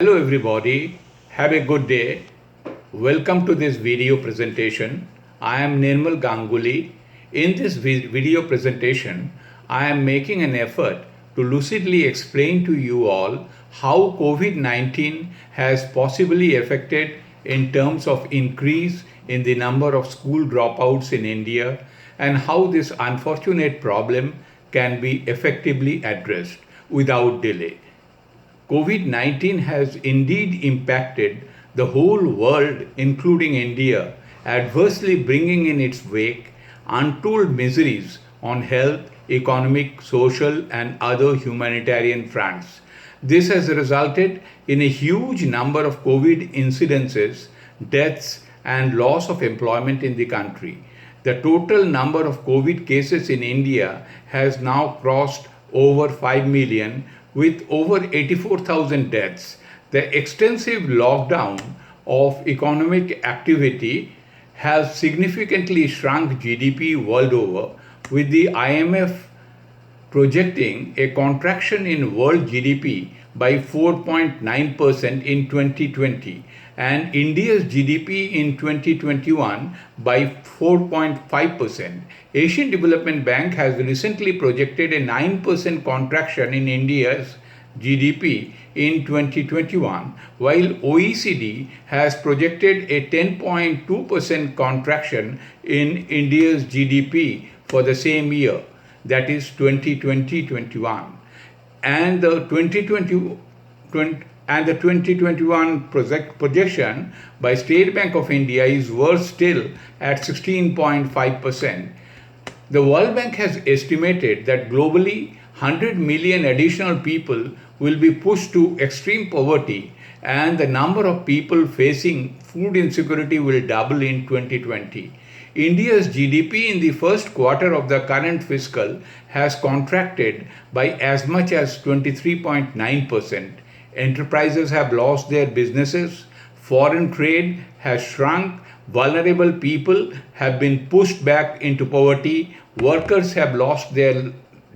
Hello everybody, have a good day. Welcome to this video presentation. I am Nirmal Ganguly. In this video presentation, I am making an effort to lucidly explain to you all how COVID-19 has possibly affected in terms of increase in the number of school dropouts in India and how this unfortunate problem can be effectively addressed without delay. COVID 19 has indeed impacted the whole world, including India, adversely bringing in its wake untold miseries on health, economic, social, and other humanitarian fronts. This has resulted in a huge number of COVID incidences, deaths, and loss of employment in the country. The total number of COVID cases in India has now crossed over 5 million with over 84,000 deaths. The extensive lockdown of economic activity has significantly shrunk GDP world over, with the IMF projecting a contraction in world GDP by 4.9% in 2020 and India's GDP in 2021 by 4.5%. Asian Development Bank has recently projected a 9% contraction in India's GDP in 2021, while OECD has projected a 10.2% contraction in India's GDP for the same year, that is 2020-21, and the 2021 projection by State Bank of India is worse still at 16.5%. The World Bank has estimated that globally 100 million additional people will be pushed to extreme poverty, and the number of people facing food insecurity will double in 2020. India's GDP in the first quarter of the current fiscal has contracted by as much as 23.9%. Enterprises have lost their businesses, foreign trade has shrunk, vulnerable people have been pushed back into poverty, workers have lost their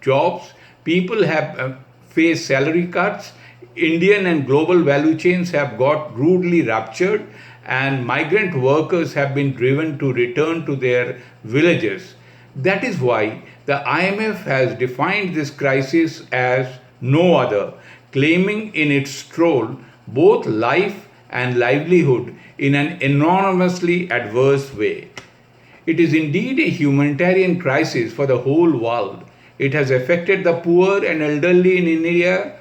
jobs, people have faced salary cuts, Indian and global value chains have got rudely ruptured, and migrant workers have been driven to return to their villages. That is why the IMF has defined this crisis as no other, claiming in its scroll both life and livelihood in an enormously adverse way. It is indeed a humanitarian crisis for the whole world. It has affected the poor and elderly in India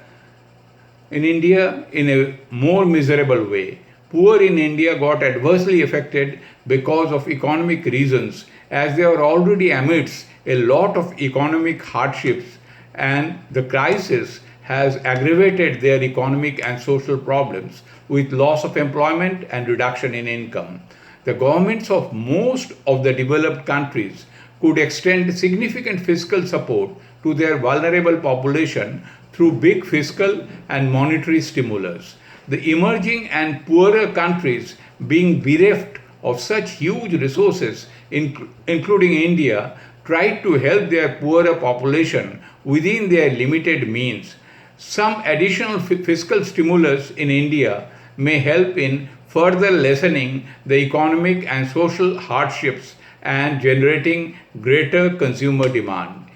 in a more miserable way. Poor in India got adversely affected because of economic reasons, as they are already amidst a lot of economic hardships, and the crisis has aggravated their economic and social problems with loss of employment and reduction in income. The governments of most of the developed countries could extend significant fiscal support to their vulnerable population through big fiscal and monetary stimulus. The emerging and poorer countries, being bereft of such huge resources, including India, tried to help their poorer population within their limited means. Some additional fiscal stimulus in India may help in further lessening the economic and social hardships and generating greater consumer demand.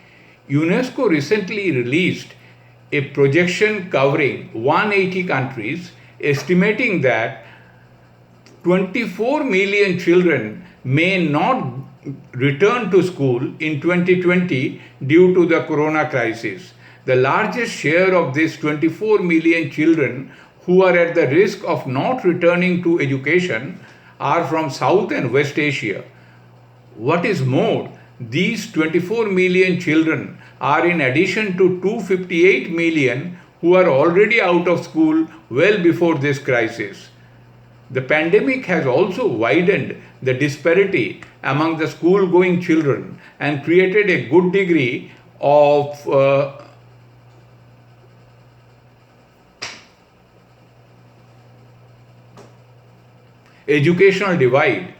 UNESCO recently released a projection covering 180 countries, estimating that 24 million children may not return to school in 2020 due to the corona crisis. The largest share of these 24 million children who are at the risk of not returning to education are from South and West Asia. What is more, these 24 million children are in addition to 258 million who are already out of school well before this crisis. The pandemic has also widened the disparity among the school-going children and created a good degree of educational divide.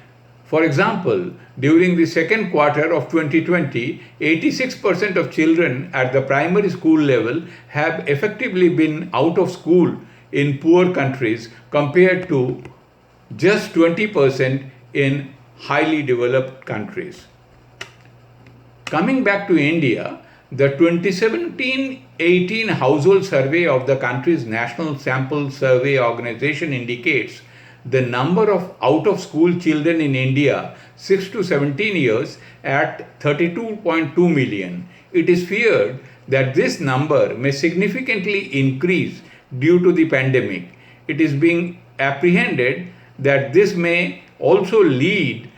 For example, during the second quarter of 2020, 86% of children at the primary school level have effectively been out of school in poor countries compared to just 20% in highly developed countries. Coming back to India, the 2017-18 household survey of the country's National Sample Survey Organization indicates the number of out-of-school children in India 6 to 17 years at 32.2 million. It is feared that this number may significantly increase due to the pandemic. It is being apprehended that this may also lead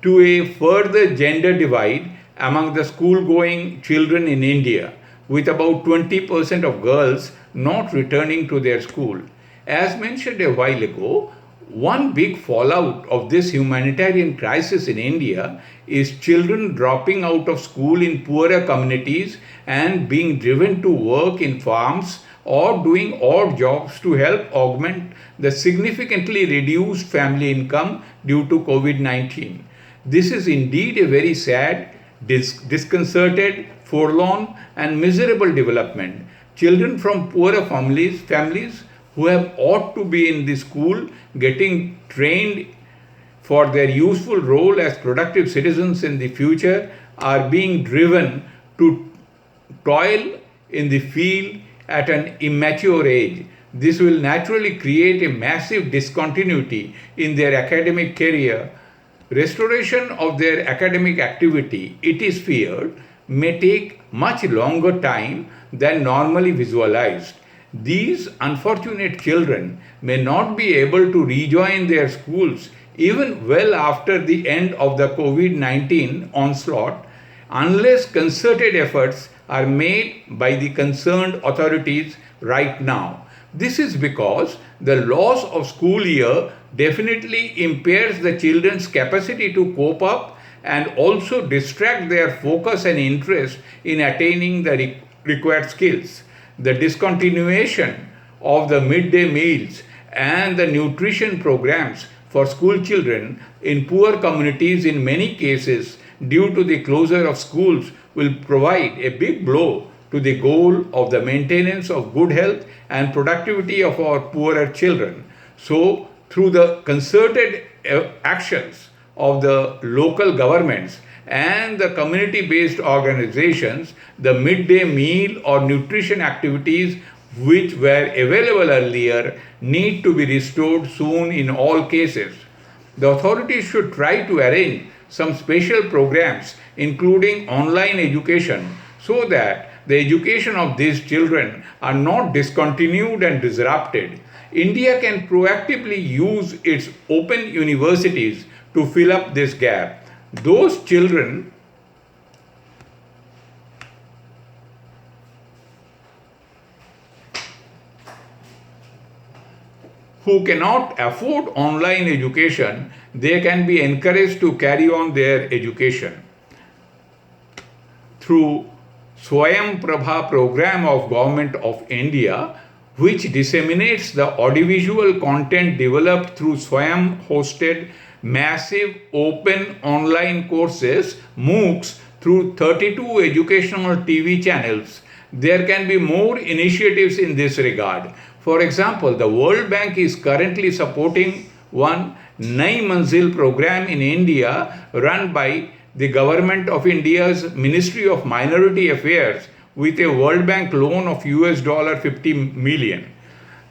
to a further gender divide among the school-going children in India, with about 20% of girls not returning to their school. As mentioned a while ago, one big fallout of this humanitarian crisis in India is children dropping out of school in poorer communities and being driven to work in farms or doing odd jobs to help augment the significantly reduced family income due to COVID-19. This is indeed a very sad, disconcerted, forlorn, and miserable development. Children from poorer families who have ought to be in the school getting trained for their useful role as productive citizens in the future are being driven to toil in the field at an immature age. This will naturally create a massive discontinuity in their academic career. Restoration of their academic activity, it is feared, may take much longer time than normally visualized. These unfortunate children may not be able to rejoin their schools even well after the end of the COVID-19 onslaught unless concerted efforts are made by the concerned authorities right now. This is because the loss of school year definitely impairs the children's capacity to cope up and also distract their focus and interest in attaining the required skills. The discontinuation of the midday meals and the nutrition programs for school children in poor communities in many cases due to the closure of schools will provide a big blow to the goal of the maintenance of good health and productivity of our poorer children. So, through the concerted actions of the local governments and the community-based organizations, the midday meal or nutrition activities which were available earlier need to be restored soon in all cases. The authorities should try to arrange some special programs including online education so that the education of these children are not discontinued and disrupted. India can proactively use its open universities to fill up this gap. Those children who cannot afford online education, they can be encouraged to carry on their education through Swayam Prabha program of Government of India, which disseminates the audiovisual content developed through Swayam hosted massive open online courses, MOOCs, through 32 educational TV channels. There can be more initiatives in this regard. For example, the World Bank is currently supporting one Nai Manzil program in India run by the Government of India's Ministry of Minority Affairs with a World Bank loan of $50 million.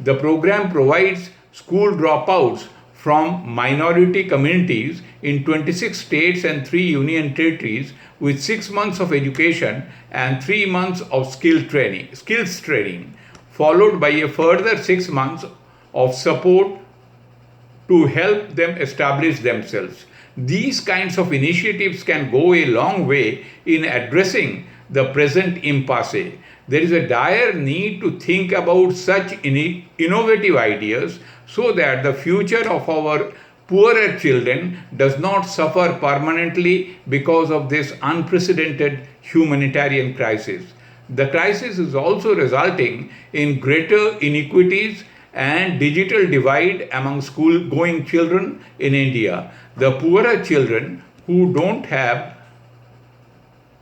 The program provides school dropouts from minority communities in 26 states and 3 union territories with 6 months of education and 3 months of skills training, followed by a further 6 months of support to help them establish themselves. These kinds of initiatives can go a long way in addressing the present impasse. There is a dire need to think about such innovative ideas so that the future of our poorer children does not suffer permanently because of this unprecedented humanitarian crisis. The crisis is also resulting in greater inequities and digital divide among school-going children in India. The poorer children who don't have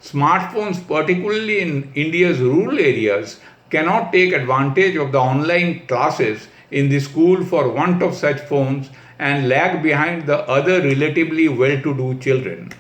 smartphones, particularly in India's rural areas, cannot take advantage of the online classes in the school for want of such phones and lag behind the other relatively well-to-do children.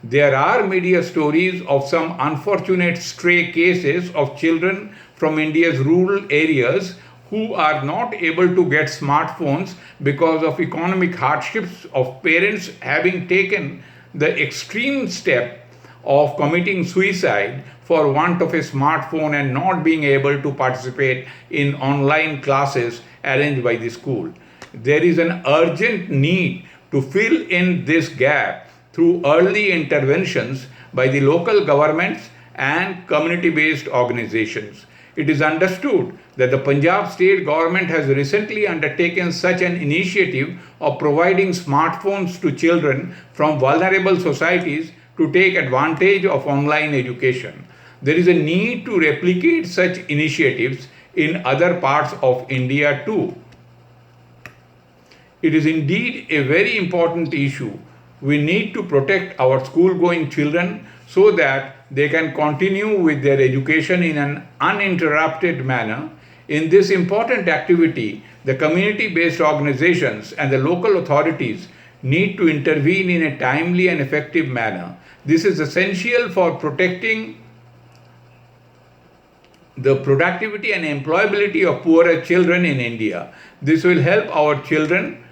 There are media stories of some unfortunate stray cases of children from India's rural areas who are not able to get smartphones because of economic hardships of parents having taken the extreme step of committing suicide for want of a smartphone and not being able to participate in online classes arranged by the school. There is an urgent need to fill in this gap through early interventions by the local governments and community-based organizations. It is understood that the Punjab state government has recently undertaken such an initiative of providing smartphones to children from vulnerable societies to take advantage of online education. There is a need to replicate such initiatives in other parts of India too. It is indeed a very important issue. We need to protect our school-going children so that they can continue with their education in an uninterrupted manner. In this important activity, the community-based organizations and the local authorities need to intervene in a timely and effective manner. This is essential for protecting the productivity and employability of poorer children in India. This will help our children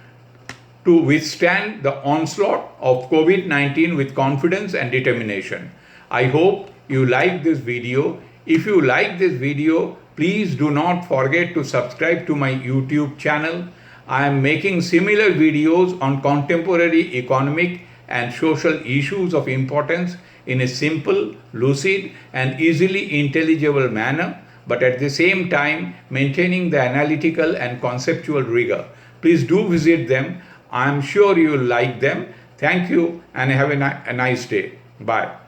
to withstand the onslaught of COVID-19 with confidence and determination. I hope you like this video. If you like this video, please do not forget to subscribe to my YouTube channel. I am making similar videos on contemporary economic and social issues of importance in a simple, lucid, and easily intelligible manner, but at the same time maintaining the analytical and conceptual rigor. Please do visit them. I am sure you will like them. Thank you and have a nice day. Bye.